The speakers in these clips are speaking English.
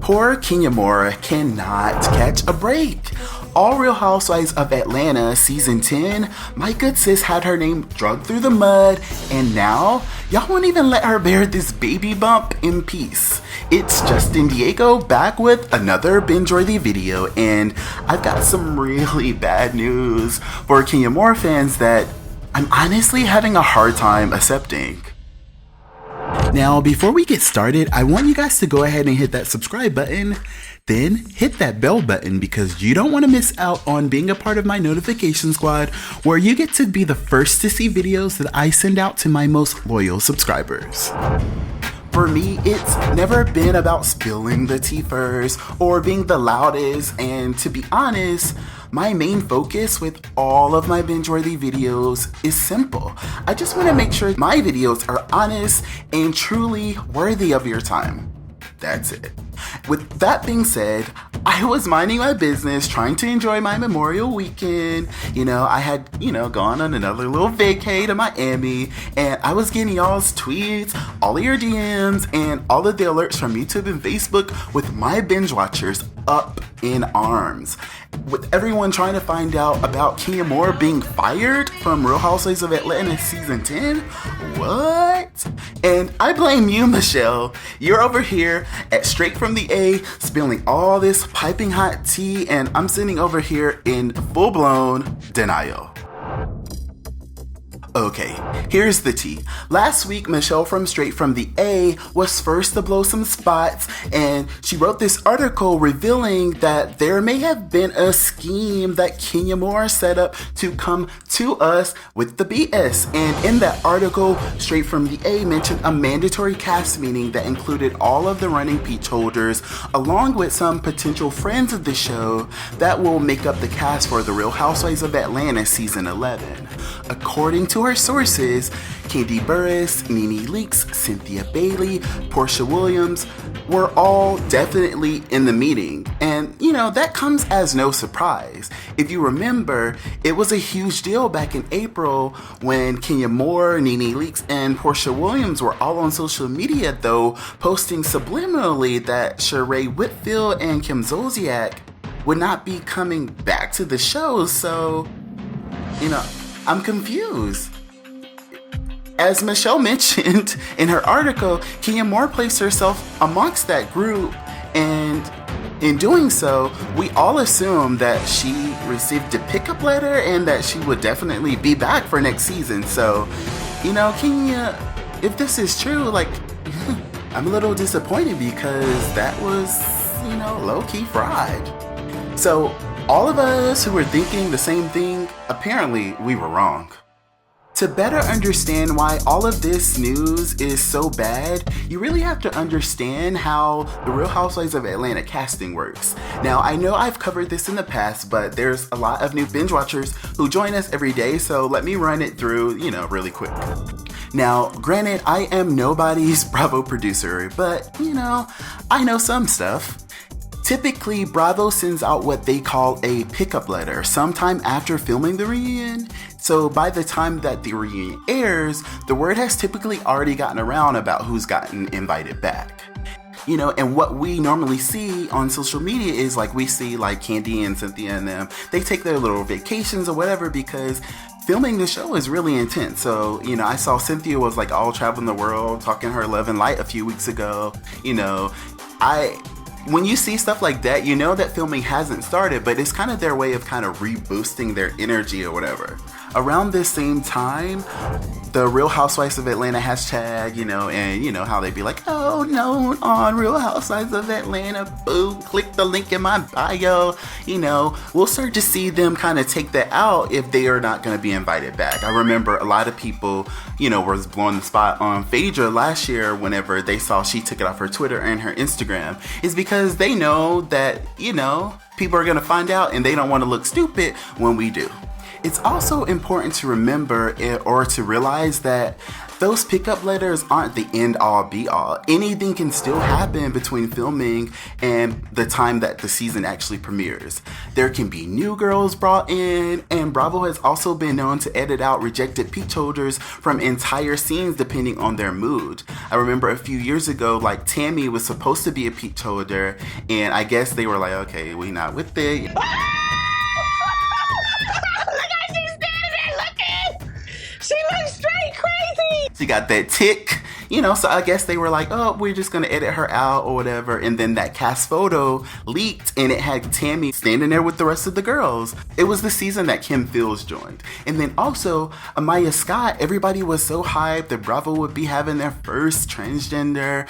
Poor Kenya Moore cannot catch a break. All Real Housewives of Atlanta Season 10, my good sis had her name dragged through the mud, and now y'all won't even let her bear this baby bump in peace. It's Justin Diego back with another binge-worthy video, and I've got some really bad news for Kenya Moore fans that I'm honestly having a hard time accepting. Now, before we get started, I want you guys to go ahead and hit that subscribe button, then hit that bell button because you don't want to miss out on being a part of my notification squad where you get to be the first to see videos that I send out to my most loyal subscribers. For me, it's never been about spilling the tea first or being the loudest, and to be honest, my main focus with all of my binge-worthy videos is simple. I just want to make sure my videos are honest and truly worthy of your time. That's it. With that being said, I was minding my business, trying to enjoy my Memorial weekend. I had, gone on another little vacay to Miami, and I was getting y'all's tweets, all of your DMs, and all of the alerts from YouTube and Facebook with my binge watchers up in arms. With everyone trying to find out about Kenya Moore being fired from Real Housewives of Atlanta Season 10? What? And I blame you, Michelle. You're over here at Straight from the A, spilling all this piping hot tea, and I'm sitting over here in full-blown denial. Okay, here's the tea. Last week, Michelle from Straight from the A was first to blow some spots, and she wrote this article revealing that there may have been a scheme that Kenya Moore set up to come to us with the BS. And in that article, Straight from the A mentioned a mandatory cast meeting that included all of the running peach holders, along with some potential friends of the show that will make up the cast for The Real Housewives of Atlanta Season 11. According to her sources, Kandi Burruss, Nene Leakes, Cynthia Bailey, Porsha Williams were all definitely in the meeting. And, that comes as no surprise. If you remember, it was a huge deal back in April when Kenya Moore, Nene Leakes, and Porsha Williams were all on social media, though, posting subliminally that Sheree Whitfield and Kim Zolciak would not be coming back to the show. So, I'm confused. As Michelle mentioned in her article, Kenya Moore placed herself amongst that group, and in doing so, we all assumed that she received a pickup letter and that she would definitely be back for next season. So, Kenya, if this is true, I'm a little disappointed because that was, low-key fraud. So, all of us who were thinking the same thing, apparently we were wrong. To better understand why all of this news is so bad, you really have to understand how the Real Housewives of Atlanta casting works. Now, I know I've covered this in the past, but there's a lot of new binge watchers who join us every day, so let me run it through, really quick. Now, granted, I am nobody's Bravo producer, but, I know some stuff. Typically, Bravo sends out what they call a pickup letter sometime after filming the reunion. So by the time that the reunion airs, the word has typically already gotten around about who's gotten invited back. And what we normally see on social media is we see Kandi and Cynthia and them, they take their little vacations or whatever because filming the show is really intense. So, I saw Cynthia was all traveling the world, talking her love and light a few weeks ago. When you see stuff like that, that filming hasn't started, but it's kind of their way of kind of reboosting their energy or whatever. Around this same time, the Real Housewives of Atlanta hashtag, and how they be oh, no, on Real Housewives of Atlanta, boo, click the link in my bio, we'll start to see them kind of take that out if they are not going to be invited back. I remember a lot of people, was blowing the spot on Phaedra last year whenever they saw she took it off her Twitter and her Instagram, is because they know that, people are going to find out and they don't want to look stupid when we do. It's also important to remember or to realize that those pickup letters aren't the end all be all. Anything can still happen between filming and the time that the season actually premieres. There can be new girls brought in, and Bravo has also been known to edit out rejected peach holders from entire scenes depending on their mood. I remember a few years ago, like Tammy was supposed to be a peach holder, and I guess they were like, okay, we not with it. She looks straight crazy. She got that tick, so I guess they were like, oh, we're just gonna edit her out or whatever. And then that cast photo leaked and it had Tammy standing there with the rest of the girls. It was the season that Kim Fields joined. And then also Amaya Scott, everybody was so hyped that Bravo would be having their first transgender,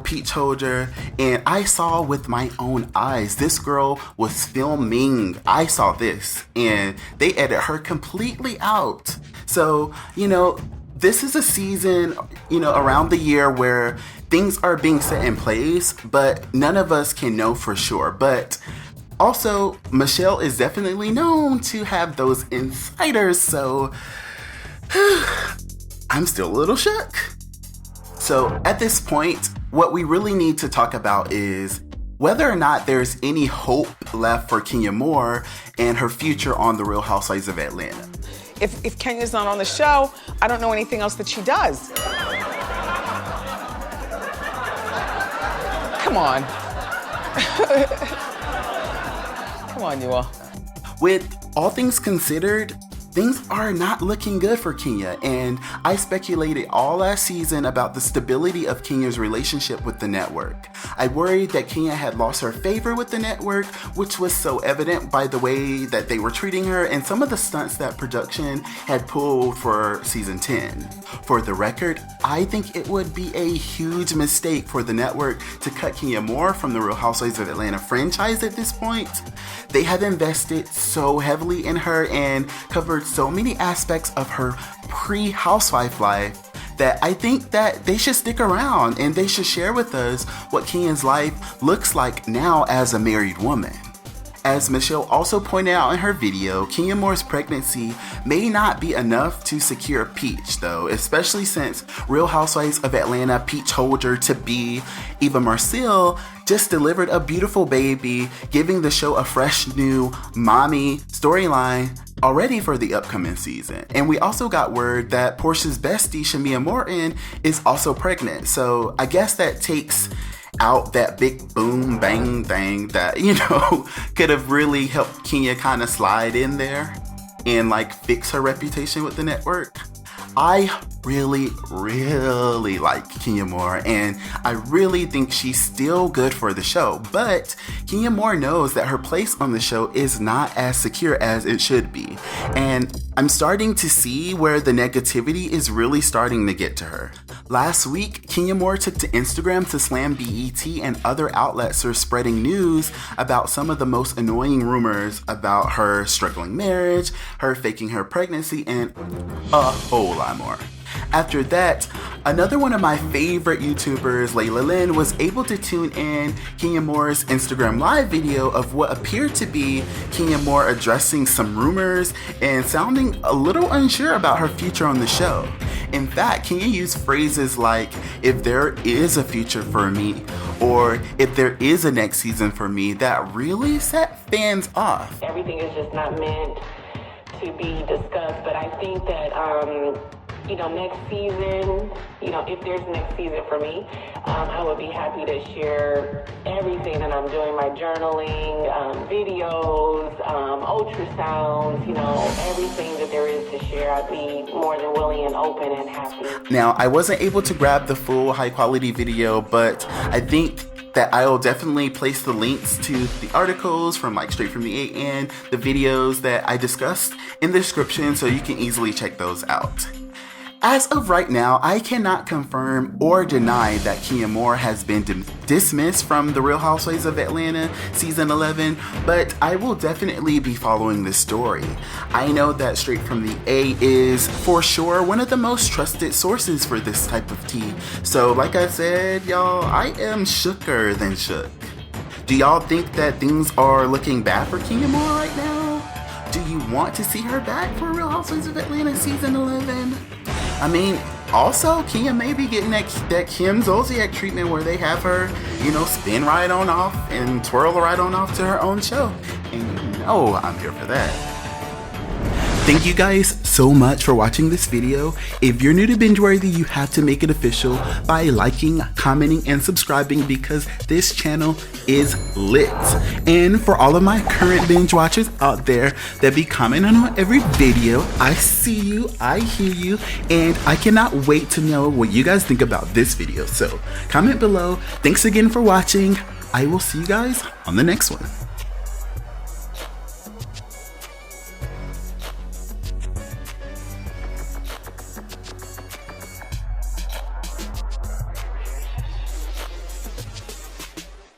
peach holder. And I saw with my own eyes, this girl was filming. I saw this and they edited her completely out. So, this is a season, around the year where things are being set in place, but none of us can know for sure. But also, Michelle is definitely known to have those insiders, so I'm still a little shook. So at this point, what we really need to talk about is whether or not there's any hope left for Kenya Moore and her future on The Real Housewives of Atlanta. If Kenya's not on the show, I don't know anything else that she does. Come on. Come on, you all. With all things considered, things are not looking good for Kenya, and I speculated all last season about the stability of Kenya's relationship with the network. I worried that Kenya had lost her favor with the network, which was so evident by the way that they were treating her and some of the stunts that production had pulled for season 10. For the record, I think it would be a huge mistake for the network to cut Kenya Moore from the Real Housewives of Atlanta franchise at this point. They have invested so heavily in her and covered so many aspects of her pre-housewife life that I think that they should stick around and they should share with us what Kenya's life looks like now as a married woman. As Michelle also pointed out in her video, Kenya Moore's pregnancy may not be enough to secure Peach though, especially since Real Housewives of Atlanta peach holder to be Eva Marcille just delivered a beautiful baby, giving the show a fresh new mommy storyline already for the upcoming season. And we also got word that Portia's bestie, Shamia Morton, is also pregnant. So I guess that takes out that big boom bang thing that, could have really helped Kenya kind of slide in there and fix her reputation with the network. I really like Kenya Moore, and I really think she's still good for the show, but Kenya Moore knows that her place on the show is not as secure as it should be, and I'm starting to see where the negativity is really starting to get to her. Last week, Kenya Moore took to Instagram to slam BET and other outlets for spreading news about some of the most annoying rumors about her struggling marriage, her faking her pregnancy, and a whole lot more. After that, another one of my favorite YouTubers, Lailah Lynn, was able to tune in Kenya Moore's Instagram live video of what appeared to be Kenya Moore addressing some rumors and sounding a little unsure about her future on the show. In fact, Kenya used phrases like, if there is a future for me, or if there is a next season for me, that really set fans off. Everything is just not meant to be discussed, but I think that next season, if there's next season for me, I would be happy to share everything that I'm doing, my journaling, videos, ultrasounds, everything that there is to share. I'd be more than willing and open and happy. Now, I wasn't able to grab the full high quality video, but I think that I'll definitely place the links to the articles from straight from the A and the videos that I discussed in the description so you can easily check those out. As of right now, I cannot confirm or deny that Kenya Moore has been dismissed from The Real Housewives of Atlanta season 11, but I will definitely be following this story. I know that Straight from the A is for sure one of the most trusted sources for this type of tea. So like I said, y'all, I am shooker than shook. Do y'all think that things are looking bad for Kenya Moore right now? Do you want to see her back for Real Housewives of Atlanta season 11? I mean, also, Kia may be getting that Kim Zolciak treatment where they have her, you know, spin right on off and twirl right on off to her own show. And you know I'm here for that. Thank you guys so much for watching this video. If you're new to Bingeworthy, you have to make it official by liking, commenting, and subscribing because this channel is lit. And for all of my current binge watchers out there that be commenting on every video, I see you, I hear you, and I cannot wait to know what you guys think about this video. So comment below. Thanks again for watching. I will see you guys on the next one.